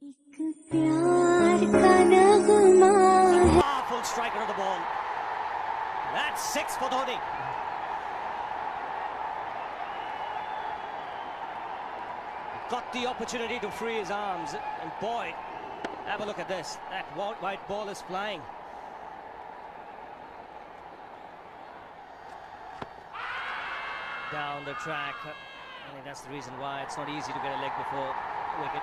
Powerful striker of the ball. That's 6 for Dhoni. Got the opportunity to free his arms, and boy, have a look at this. That white ball is flying. Down the track. I think that's the reason why it's not easy to get a leg before wicket.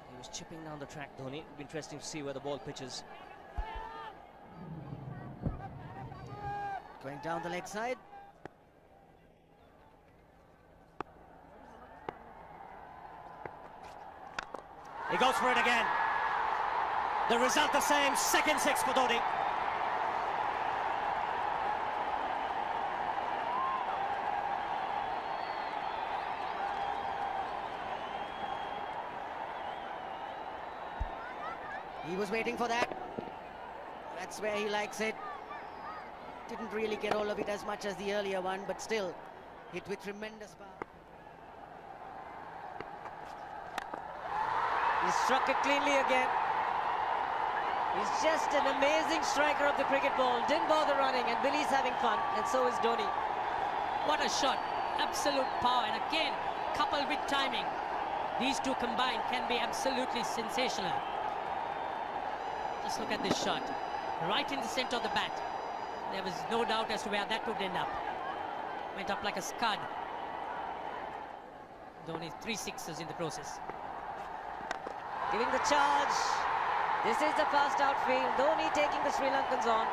He was chipping down the track, Dhoni. It'll be interesting to see where the ball pitches. Going down the leg side. He goes for it again. The result the same, second 6 for Dhoni. He was waiting for that. That's where he likes it. Didn't really get all of it as much as the earlier one, but still hit with tremendous power. He struck it cleanly again. He's just an amazing striker of the cricket ball. Didn't bother running, and Billy's having fun, and so is Dhoni. What a shot. Absolute power, and again, coupled with timing. These two combined can be absolutely sensational. Just look at this shot. Right in the center of the bat. There was no doubt as to where that would end up. Went up like a scud. Dhoni 3 sixes in the process. Giving the charge. This is the fast outfield. Dhoni taking the Sri Lankans on.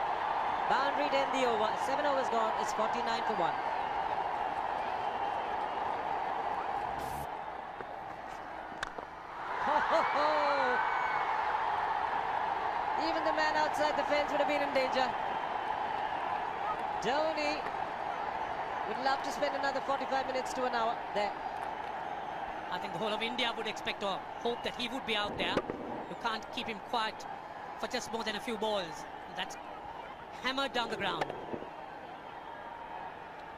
Boundary to end the over. 7 overs gone. It's 49 for 1. Ho, ho, ho. Even the man outside the fence would have been in danger. Dhoni would love to spend another 45 minutes to an hour there. I think the whole of India would expect or hope that he would be out there. You can't keep him quiet for just more than a few balls. That's hammered down the ground.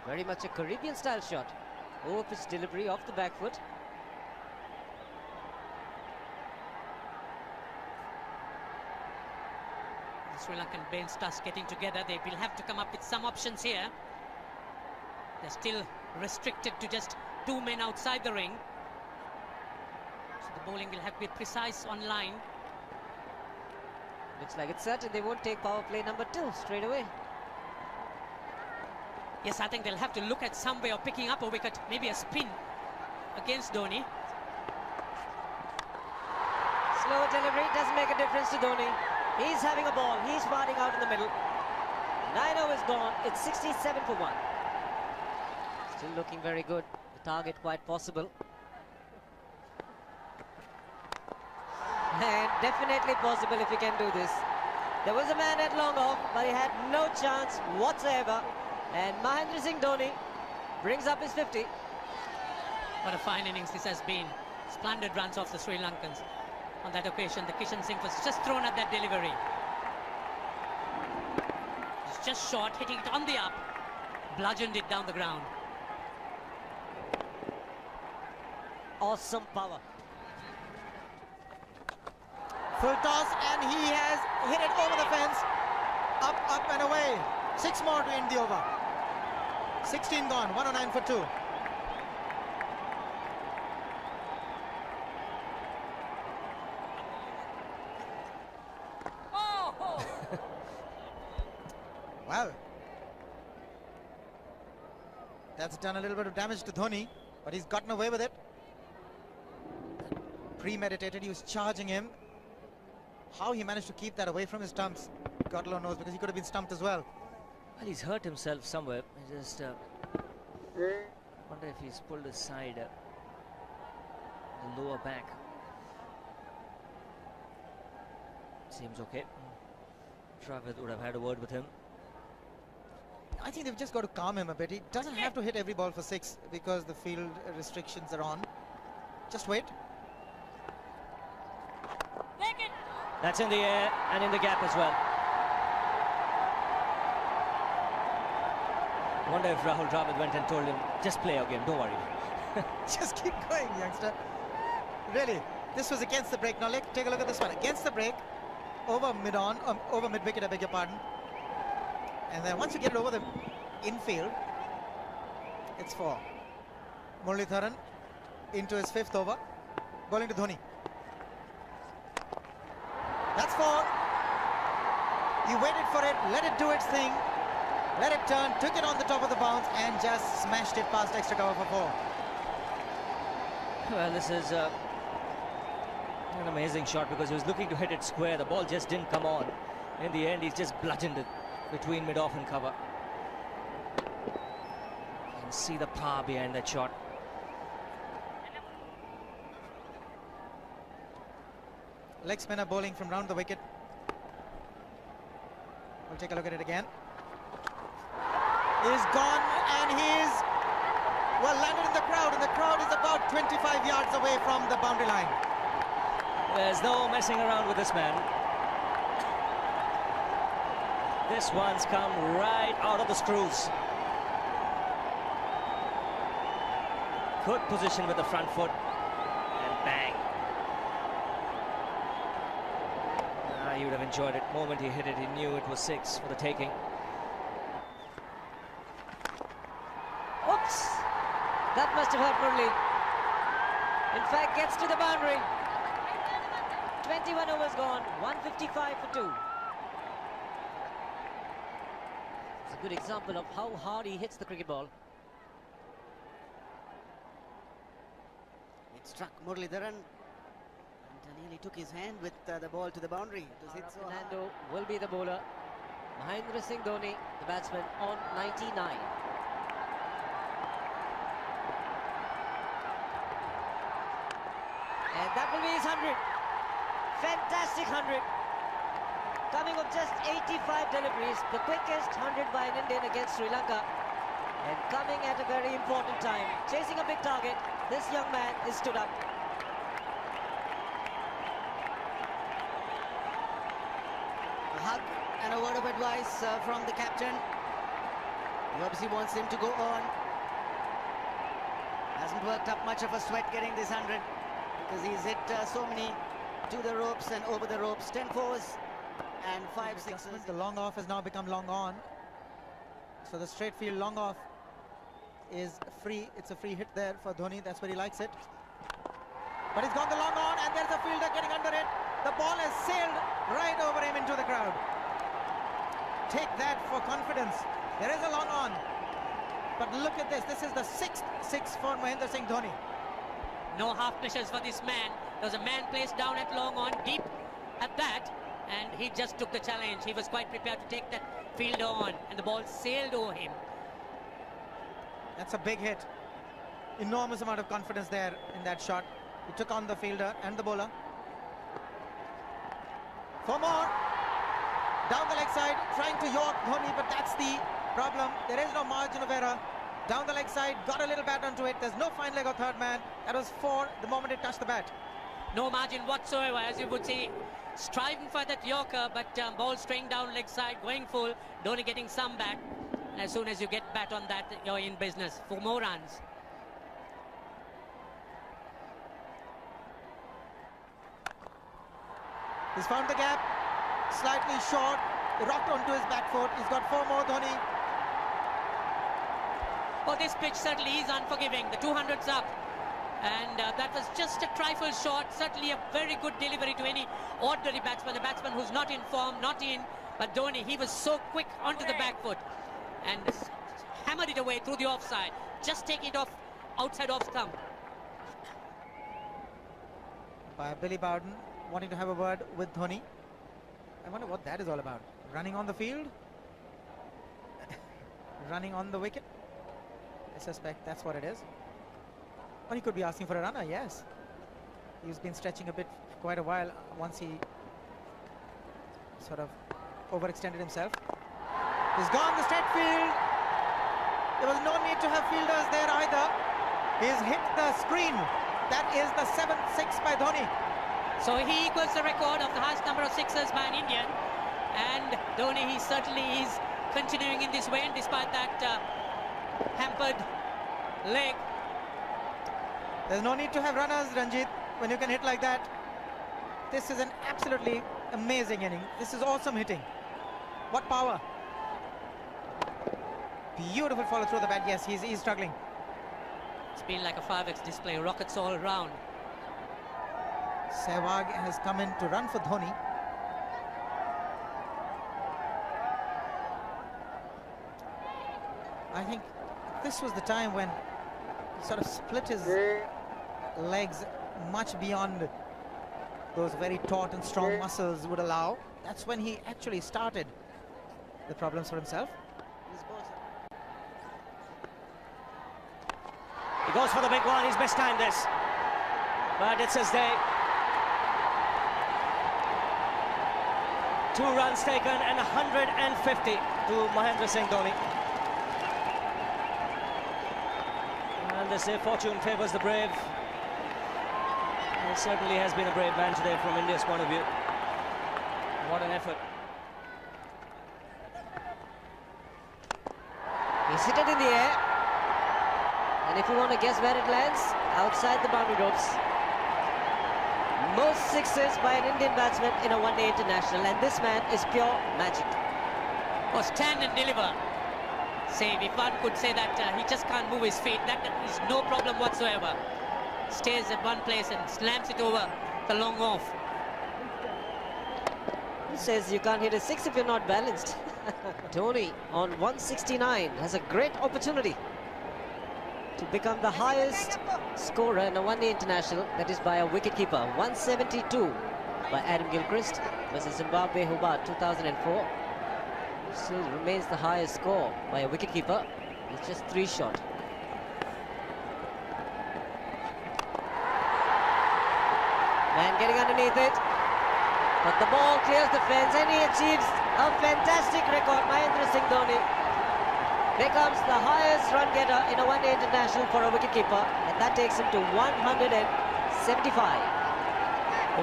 Very much a Caribbean style shot. Over-pitch delivery off the back foot. The Sri Lankan bench starts getting together. They will have to come up with some options here. They're still restricted to just 2 men outside the ring. So the bowling will have to be precise on line. Looks like it's certain they won't take power play number 2 straight away. Yes, I think they'll have to look at some way of picking up a wicket, maybe a spin against Dhoni. Slow delivery doesn't make a difference to Dhoni. He's having a ball. He's batting out in the middle. 9 overs gone. It's 67 for 1. Still looking very good. The target quite possible. And definitely possible if he can do this. There was a man at long off, but he had no chance whatsoever. And Mahendra Singh Dhoni brings up his 50. What a fine innings this has been. Splendid runs off the Sri Lankans. On that occasion, the Kishan Singh was just thrown at that delivery. It's just short, hitting it on the up. Bludgeoned it down the ground. Awesome power. Full toss, and he has hit it over the fence. Up and away. 6 more to end the over. 16 gone, 109 for 2. Well, that's done a little bit of damage to Dhoni, but he's gotten away with it. Premeditated, he was charging him. How he managed to keep that away from his stumps, God alone knows, because he could have been stumped as well. Well, he's hurt himself somewhere. I just wonder if he's pulled aside the lower back. Seems okay. Travis would have had a word with him. I think they've just got to calm him a bit. He doesn't have to hit every ball for 6 because the field restrictions are on. Just wait. That's in the air and in the gap as well. I wonder if Rahul Dravid went and told him, just play our game, don't worry. Just keep going, youngster. Really, this was against the break. Now take a look at this one. Against the break, over mid-on, over mid-wicket, I beg your pardon. And then once you get it over the infield, it's 4. Muralitharan into his 5th over, bowling to Dhoni. That's 4. He waited for it, let it do its thing, let it turn, took it on the top of the bounce and just smashed it past extra cover for 4. Well, this is an amazing shot because he was looking to hit it square. The ball just didn't come on. In the end, he's just bludgeoned it between mid-off and cover. You can see the power behind that shot. Leg spinner bowling from round the wicket. We'll take a look at it again. He's gone and he's, well, landed in the crowd, and the crowd is about 25 yards away from the boundary line. There's no messing around with this man. This one's come right out of the screws. Good position with the front foot, and bang. He would have enjoyed it. The moment he hit it, he knew it was 6 for the taking. Oops! That must have hurt Murli. In fact, gets to the boundary. 21 overs gone, 155 for 2. It's a good example of how hard he hits the cricket ball. It struck Muralitharan and nearly took his hand with the ball to the boundary. It was hit so hard. Fernando will be the bowler. Mahendra Singh Dhoni, the batsman, on 99. And that will be his 100. Fantastic 100. Coming of just 85 deliveries, the quickest 100 by an Indian against Sri Lanka. And coming at a very important time. Chasing a big target, this young man is stood up. A hug and a word of advice from the captain. He obviously wants him to go on. Hasn't worked up much of a sweat getting this 100 because he's hit so many to the ropes and over the ropes. 10 fours and 5 sixes. The long off has now become long on. So the straight field long off is free. It's a free hit there for Dhoni. That's where he likes it. But he's gone the long on, and there's a fielder getting under it. The ball has sailed right over him into the crowd. Take that for confidence. There is a long on. But look at this. This is the 6th 6 for Mahendra Singh Dhoni. No half measures for this man. There was a man placed down at long on, deep at that, and he just took the challenge. He was quite prepared to take that fielder on, and the ball sailed over him. That's a big hit. Enormous amount of confidence there in that shot. He took on the fielder and the bowler. 4 more. Down the leg side, trying to york Dhoni, but that's the problem. There is no margin of error. Down the leg side, got a little bat onto it. There's no fine leg or third man. That was 4 the moment it touched the bat. No margin whatsoever, as you would see. Striving for that yorker, but ball straying down leg side, going full. Dhoni getting some bat. And as soon as you get bat on that, you're in business for more runs. He's found the gap, slightly short, rocked onto his back foot. He's got 4 more, Dhoni. Oh, this pitch certainly is unforgiving. The 200's up. And that was just a trifle short. Certainly a very good delivery to any ordinary batsman. A batsman who's not in form, not in. But Dhoni, he was so quick onto the back foot. And hammered it away through the offside. Just taking it off, outside off stump. By Billy Bowden, wanting to have a word with Dhoni. I wonder what that is all about. Running on the field? Running on the wicket? I suspect that's what it is. Or he could be asking for a runner, yes. He's been stretching a bit for quite a while once he sort of overextended himself. He's gone the straight field. There was no need to have fielders there either. He's hit the screen. That is the 7th 6 by Dhoni. So he equals the record of the highest number of sixes by an Indian. And Dhoni, he certainly is continuing in this way, and despite that hampered leg, There's no need to have runners, Ranjit, when you can hit like that. This is an absolutely amazing inning. This is awesome hitting. What power. Beautiful follow through the bat. Yes, he's struggling. It's been like a 5x display, rockets all around. Sehwag has come in to run for Dhoni. I think this was the time when he sort of split his legs much beyond those very taut and strong muscles would allow. That's when he actually started the problems for himself. He goes for the big one. He's mistimed this, but it's his day. 2 runs taken and 150 to Mahendra Singh Dhoni. And they say fortune favours the brave. He certainly has been a brave man today from India's point of view. What an effort. He's hit it in the air. And if you want to guess where it lands, outside the boundary ropes. Most sixes by an Indian batsman in a one-day international, and this man is pure magic. Or stand and deliver. Save, if one could say that he just can't move his feet, that is no problem whatsoever. Stays at one place and slams it over the long off. He says you can't hit a 6 if you're not balanced. Dhoni on 169 has a great opportunity to become the highest scorer in a one-day international, that is by a wicketkeeper. 172 by Adam Gilchrist versus Zimbabwe Hobart 2004. Still remains the highest score by a wicketkeeper. It's just 3 short. Man getting underneath it, but the ball clears the fence and he achieves a fantastic record. Mahendra Singh Dhoni becomes the highest run getter in a one-day international for a wicketkeeper, and that takes him to 175.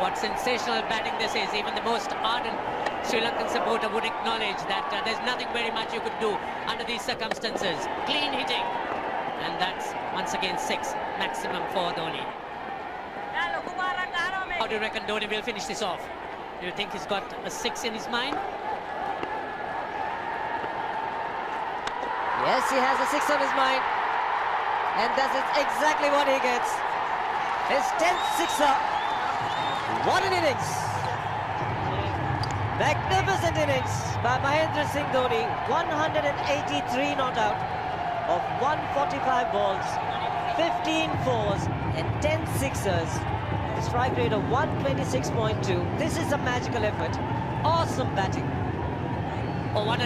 What sensational batting this is. Even the most ardent Sri Lankan supporter would acknowledge that there's nothing very much you could do under these circumstances. Clean hitting, and that's once again 6 maximum for Dhoni. How do you reckon Dhoni will finish this off? Do you think he's got a 6 in his mind? Yes, he has a 6 on his mind, and that is exactly what he gets. His 10th sixer. What an innings! Magnificent innings by Mahendra Singh Dhoni. 183 not out of 145 balls, 15 fours and 10 sixers. The strike rate of 126.2. This is a magical effort. Awesome batting. Oh, what a